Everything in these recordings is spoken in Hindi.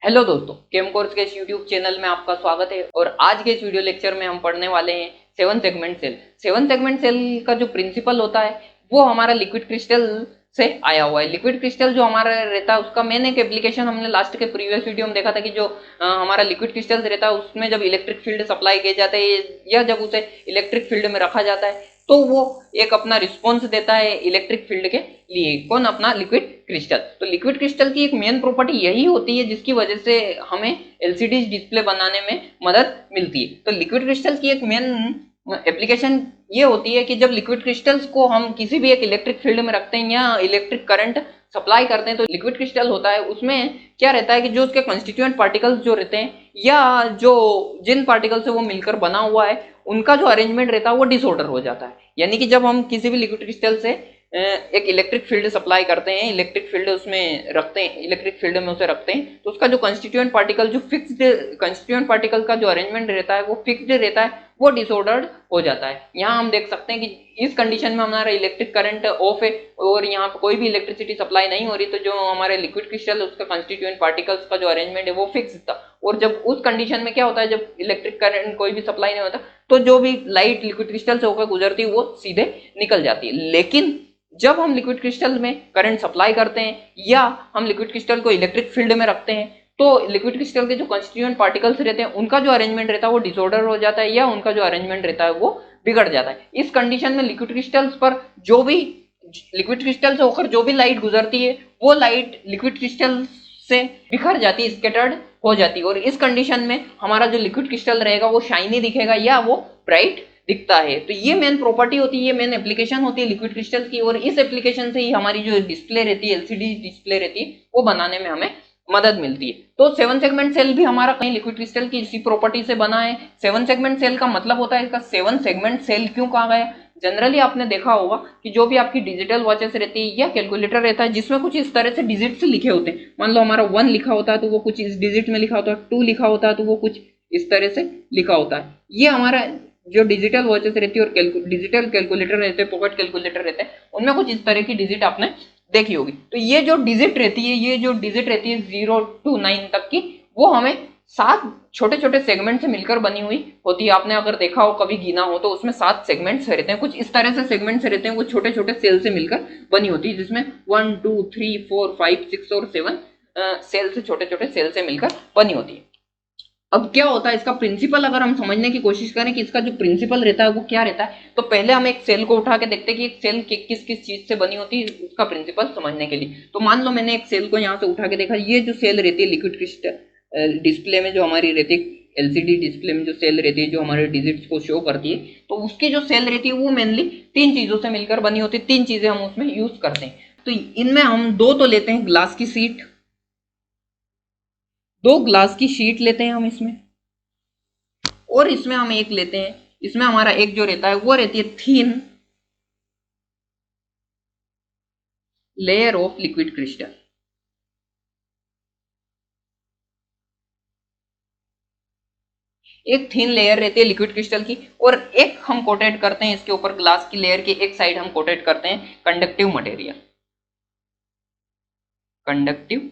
हेलो दोस्तों, केम कोर्स के इस यूट्यूब चैनल में आपका स्वागत है। और आज के इस वीडियो लेक्चर में हम पढ़ने वाले हैं seven segment cell. Seven segment cell का जो प्रिंसिपल होता है वो हमारा लिक्विड क्रिस्टल से आया हुआ है। लिक्विड क्रिस्टल जो हमारा रहता है उसका मेन एक एप्लीकेशन हमने लास्ट के प्रीवियस वीडियो में देखा था कि जो हमारा लिक्विड क्रिस्टल रहता है उसमें जब इलेक्ट्रिक फील्ड सप्लाई किए जाते हैं या जब उसे इलेक्ट्रिक फील्ड में रखा जाता है तो वो एक अपना रिस्पॉन्स देता है इलेक्ट्रिक फील्ड के लिए। कौन? अपना लिक्विड क्रिस्टल। तो लिक्विड क्रिस्टल की एक मेन प्रॉपर्टी यही होती है जिसकी वजह से हमें एलसीडी डिस्प्ले बनाने में मदद मिलती है। तो लिक्विड क्रिस्टल की एक मेन एप्लीकेशन ये होती है कि जब लिक्विड क्रिस्टल्स को हम किसी भी एक इलेक्ट्रिक फील्ड में रखते हैं या इलेक्ट्रिक करंट सप्लाई करते हैं तो लिक्विड क्रिस्टल होता है उसमें क्या रहता है कि जो उसके कॉन्स्टिट्यूएंट पार्टिकल्स जो रहते हैं या जो जिन पार्टिकल से वो मिलकर बना हुआ है उनका जो अरेंजमेंट रहता है वो डिसऑर्डर हो जाता है। यानी कि जब हम किसी भी लिक्विड क्रिस्टल से एक इलेक्ट्रिक फील्ड सप्लाई करते हैं, इलेक्ट्रिक फील्ड उसमें रखते हैं, इलेक्ट्रिक फील्ड में उसे रखते हैं तो उसका जो कंस्टिट्यूएंट पार्टिकल जो फिक्स्ड कंस्टिट्यूएंट पार्टिकल का जो अरेंजमेंट रहता है वो फिक्स्ड रहता है, वो डिसऑर्डर्ड हो जाता है। यहाँ हम देख सकते हैं कि इस कंडीशन में हमारा इलेक्ट्रिक करंट ऑफ है और यहाँ पर कोई भी इलेक्ट्रिसिटी सप्लाई नहीं हो रही, तो जो हमारे लिक्विड क्रिस्टल उसका कंस्टिट्यूएंट पार्टिकल्स का जो अरेंजमेंट है वो फिक्स था। और जब उस कंडीशन में क्या होता है, जब इलेक्ट्रिक करंट कोई भी सप्लाई नहीं होता तो जो भी लाइट लिक्विड क्रिस्टल से होकर गुजरती है वो सीधे निकल जाती है। लेकिन जब हम लिक्विड क्रिस्टल में करंट सप्लाई करते हैं या हम लिक्विड क्रिस्टल को इलेक्ट्रिक फील्ड में रखते हैं तो लिक्विड क्रिस्टल के जो कॉन्स्टिट्यूएंट पार्टिकल्स रहते हैं उनका जो अरेंजमेंट रहता है वो डिसऑर्डर हो जाता है या उनका जो अरेंजमेंट रहता है वो बिगड़ जाता है। इस कंडीशन में लिक्विड क्रिस्टल्स पर जो भी लिक्विड क्रिस्टल से होकर जो भी लाइट गुजरती है वो लाइट लिक्विड क्रिस्टल से बिखर जाती है, स्कैटर्ड हो जाती है। और इस कंडीशन में हमारा जो लिक्विड क्रिस्टल रहेगा वो शाइनी दिखेगा या वो ब्राइट दिखता है। तो ये मेन प्रॉपर्टी होती है, ये मेन एप्लीकेशन होती है लिक्विड क्रिस्टल की। और इस एप्लीकेशन से ही हमारी जो डिस्प्ले रहती है, एलसीडी डिस्प्ले रहती है, वो बनाने में हमें मदद मिलती है। तो सेवन सेगमेंट सेल भी हमारा कहीं लिक्विड क्रिस्टल की इसी प्रॉपर्टी से बना है। सेवन सेगमेंट सेल का मतलब होता है, इसका सेवन सेगमेंट सेल क्यों कहा गया? जनरली आपने देखा होगा कि जो भी आपकी डिजिटल वॉचेस रहती है या कैलकुलेटर रहता है जिसमें कुछ इस तरह से डिजिट्स लिखे होते हैं, मान लो हमारा 1 लिखा होता है तो वो कुछ इस डिजिट में लिखा होता है, 2 लिखा होता है तो वो कुछ इस तरह से लिखा होता है। ये हमारा जो डिजिटल वॉचेस रहती है और डिजिटल कैलकुलेटर रहते हैं, पॉकेट कैलकुलेटर रहते हैं, उनमें कुछ इस तरह की डिजिट आपने देखी होगी। तो ये जो डिजिट रहती है, ये जो डिजिट रहती है 0 to 9 तक की, वो हमें 7 छोटे छोटे सेगमेंट से मिलकर बनी हुई होती है। आपने अगर देखा हो, कभी गिना हो, तो उसमें 7 सेगमेंट्स रहते हैं, कुछ इस तरह से सेगमेंट्स रहते हैं, वो छोटे छोटे सेल से मिलकर बनी होती है, जिसमें 1 2 3 4 5 6 और 7 सेल से, छोटे छोटे सेल से मिलकर बनी होती है। अब क्या होता है इसका प्रिंसिपल, अगर हम समझने की कोशिश करें कि इसका जो प्रिंसिपल रहता है वो क्या रहता है, तो पहले हम एक सेल को उठा के देखते हैं कि एक सेल किस किस चीज से बनी होती है, उसका प्रिंसिपल समझने के लिए। तो मान लो मैंने एक सेल को यहाँ से उठा के देखा, ये जो सेल रहती है लिक्विड क्रिस्टल डिस्प्ले में, जो हमारी रहती है एलसीडी डिस्प्ले में जो सेल रहती है, जो हमारे डिजिट्स को शो करती है, तो उसकी जो सेल रहती है वो मेनली 3 चीजों से मिलकर बनी होती है। 3 चीजें हम उसमें यूज करते हैं। तो इनमें हम 2 तो लेते हैं, ग्लास की शीट, 2 ग्लास की शीट लेते हैं हम इसमें, और इसमें हम एक लेते हैं, इसमें हमारा एक जो रहता है वो रहती है thin layer of liquid crystal. एक थिन लेयर रहती है लिक्विड क्रिस्टल की, और एक हम कोटेड करते हैं इसके ऊपर, ग्लास की लेयर की एक साइड हम कोटेड करते हैं कंडक्टिव मटेरियल, कंडक्टिव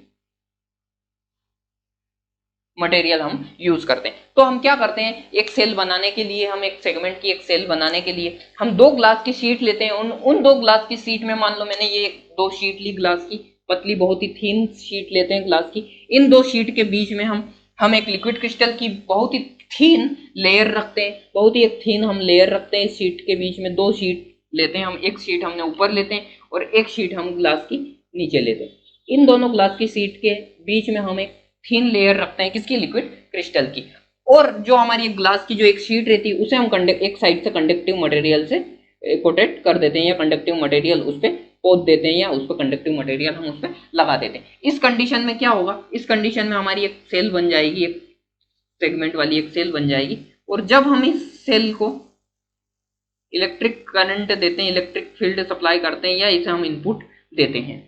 मटेरियल हम यूज करते हैं। तो हम क्या करते हैं, एक सेल बनाने के लिए, हम एक सेगमेंट की एक सेल बनाने के लिए हम 2 ग्लास की शीट लेते हैं। उन 2 ग्लास की शीट में, मान लो मैंने ये 2 शीट ली ग्लास की, पतली बहुत ही थिन शीट लेते हैं ग्लास की। इन 2 शीट के बीच में हम एक लिक्विड क्रिस्टल की बहुत ही थिन लेयर रखते हैं, बहुत ही एक थिन हम लेयर रखते हैं। इस शीट के बीच में 2 शीट लेते हैं हम, एक शीट हमने ऊपर लेते हैं और एक शीट हम ग्लास की नीचे लेते हैं। इन दोनों ग्लास की शीट के बीच में हम एक थिन लेयर रखते हैं, किसकी? लिक्विड क्रिस्टल की। और जो हमारी ग्लास की जो एक शीट रहती है उसे हम एक साइड से कंडक्टिव मटेरियल से कोटेड कर देते हैं, या कंडक्टिव मटेरियल उस पर पोत देते हैं, या उस पर कंडक्टिव मटेरियल हम उस पर लगा देते हैं। इस कंडीशन में क्या होगा, इस कंडीशन में हमारी एक सेल बन जाएगी, एक सेगमेंट वाली एक सेल बन जाएगी। और जब हम इस सेल को इलेक्ट्रिक करंट देते हैं, इलेक्ट्रिक फील्ड सप्लाई करते हैं, या इसे हम इनपुट देते हैं,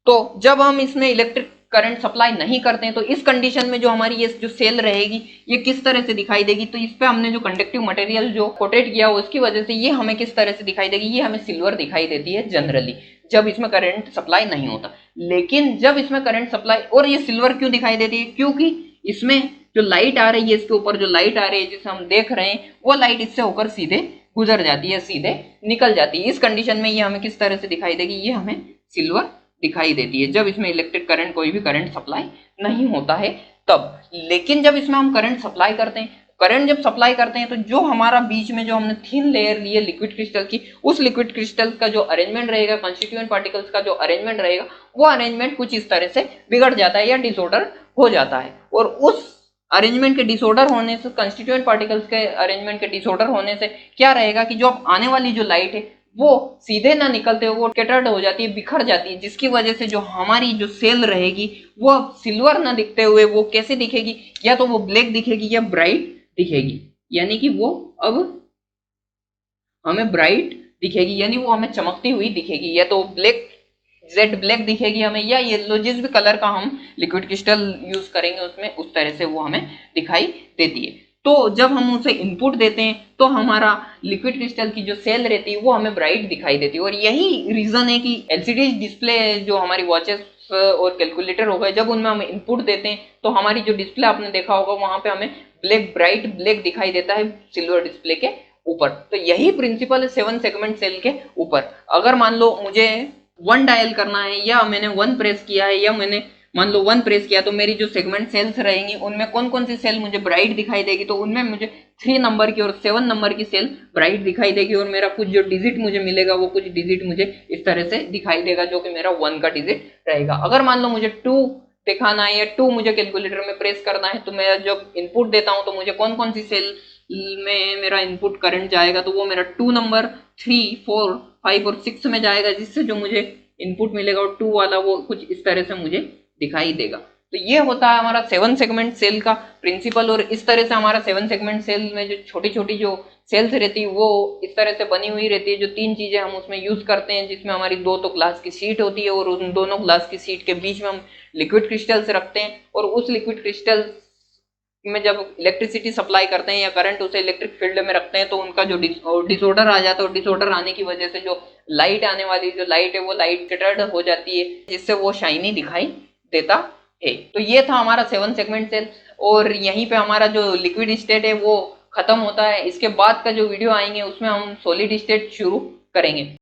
तो जब हम इसमें इलेक्ट्रिक करंट सप्लाई नहीं करते हैं तो इस कंडीशन में जो हमारी ये जो सेल रहेगी ये किस तरह से दिखाई देगी, तो इस पे हमने जो कंडक्टिव मटेरियल जो कोटेड किया उसकी वजह से ये हमें किस तरह से दिखाई देगी, ये हमें सिल्वर दिखाई देती है जनरली। जब इसमें करंट सप्लाई नहीं होता। लेकिन जब इसमें करंट सप्लाई, और ये सिल्वर क्यों दिखाई देती है, क्योंकि इसमें जो लाइट आ रही है, इसके ऊपर जो लाइट आ रही है जिसे हम देख रहे हैं, वो लाइट इससे होकर सीधे गुजर जाती है, सीधे निकल जाती है। इस कंडीशन में ये हमें किस तरह से दिखाई देगी, ये हमें सिल्वर दिखाई देती है जब इसमें इलेक्ट्रिक करंट, कोई भी करंट सप्लाई नहीं होता है तब। लेकिन जब इसमें हम करंट सप्लाई करते हैं, करंट जब सप्लाई करते हैं तो जो हमारा बीच में जो हमने थिन लेयर ली है लिक्विड क्रिस्टल की, उस लिक्विड क्रिस्टल का जो अरेंजमेंट रहेगा, कंस्टिट्यूएंट पार्टिकल्स का जो अरेंजमेंट रहेगा, वो अरेंजमेंट कुछ इस तरह से बिगड़ जाता है या डिसऑर्डर हो जाता है। और उस अरेंजमेंट के डिसऑर्डर होने से, कंस्टिट्यूएंट पार्टिकल्स के अरेंजमेंट के डिसऑर्डर होने से क्या रहेगा कि जो आने वाली जो लाइट है वो सीधे ना निकलते हुए वो स्कैटर्ड हो जाती है, बिखर जाती है, जिसकी वजह से जो हमारी जो सेल रहेगी वो अब सिल्वर ना दिखते हुए वो कैसे दिखेगी, या तो वो ब्लैक दिखेगी या ब्राइट दिखेगी। यानी कि वो अब हमें ब्राइट दिखेगी, यानी वो हमें चमकती हुई दिखेगी, या तो ब्लैक, जेड ब्लैक दिखेगी हमें, या येलो, जिस भी कलर का हम लिक्विड क्रिस्टल यूज करेंगे उसमें, उस तरह से वो हमें दिखाई देती है। तो जब हम उसे इनपुट देते हैं तो हमारा लिक्विड क्रिस्टल की जो सेल रहती है वो हमें ब्राइट दिखाई देती है। और यही रीजन है कि एलसीडी डिस्प्ले जो हमारी वॉचेस और कैलकुलेटर हो गए, जब उनमें हम इनपुट देते हैं तो हमारी जो डिस्प्ले आपने देखा होगा वहां पे हमें ब्लैक, ब्राइट ब्लैक दिखाई देता है सिल्वर डिस्प्ले के ऊपर। तो यही प्रिंसिपल है 7 सेगमेंट सेल के ऊपर। अगर मान लो मुझे 1 डायल करना है, या मैंने 1 प्रेस किया है, या मैंने मान लो 1 प्रेस किया, तो मेरी जो सेगमेंट सेल्स रहेंगी उनमें कौन कौन सी सेल मुझे ब्राइट दिखाई देगी, तो उनमें मुझे 3 नंबर की और 7 नंबर की सेल ब्राइट दिखाई देगी। और मेरा कुछ जो डिजिट मुझे मिलेगा वो कुछ डिजिट मुझे इस तरह से दिखाई देगा, जो कि मेरा 1 का डिजिट रहेगा। अगर मान लो मुझे 2 दिखाना है या 2 मुझे कैलकुलेटर में प्रेस करना है, तो मैं जब इनपुट देता हूं तो मुझे कौन कौन सी सेल में मेरा इनपुट करंट जाएगा, तो वो मेरा 2 नंबर, 3, 4, 5 और 6 में जाएगा, जिससे जो मुझे इनपुट मिलेगा और 2 वाला वो कुछ इस तरह से मुझे दिखाई देगा। तो ये होता है हमारा 7 सेगमेंट सेल का प्रिंसिपल। और इस तरह से हमारा 7 सेगमेंट सेल में जो छोटी छोटी जो सेल्स रहती है वो इस तरह से बनी हुई रहती है। जो 3 चीजें हम उसमें यूज करते हैं, जिसमें हमारी 2 तो ग्लास की शीट होती है, और उन दोनों ग्लास की शीट के बीच में हम लिक्विड क्रिस्टल्स रखते हैं, और उस लिक्विड क्रिस्टल में जब इलेक्ट्रिसिटी सप्लाई करते हैं या करंट उसे इलेक्ट्रिक फील्ड में रखते हैं, तो उनका जो डिसऑर्डर आ जाता है, और डिसऑर्डर आने की वजह से जो लाइट आने वाली जो लाइट है वो लाइट स्कैटर्ड हो जाती है, जिससे वो शाइनी दिखाई देता है। तो ये था हमारा 7 सेगमेंट सेल, और यहीं पे हमारा जो लिक्विड स्टेट है वो खत्म होता है। इसके बाद का जो वीडियो आएंगे उसमें हम सॉलिड स्टेट शुरू करेंगे।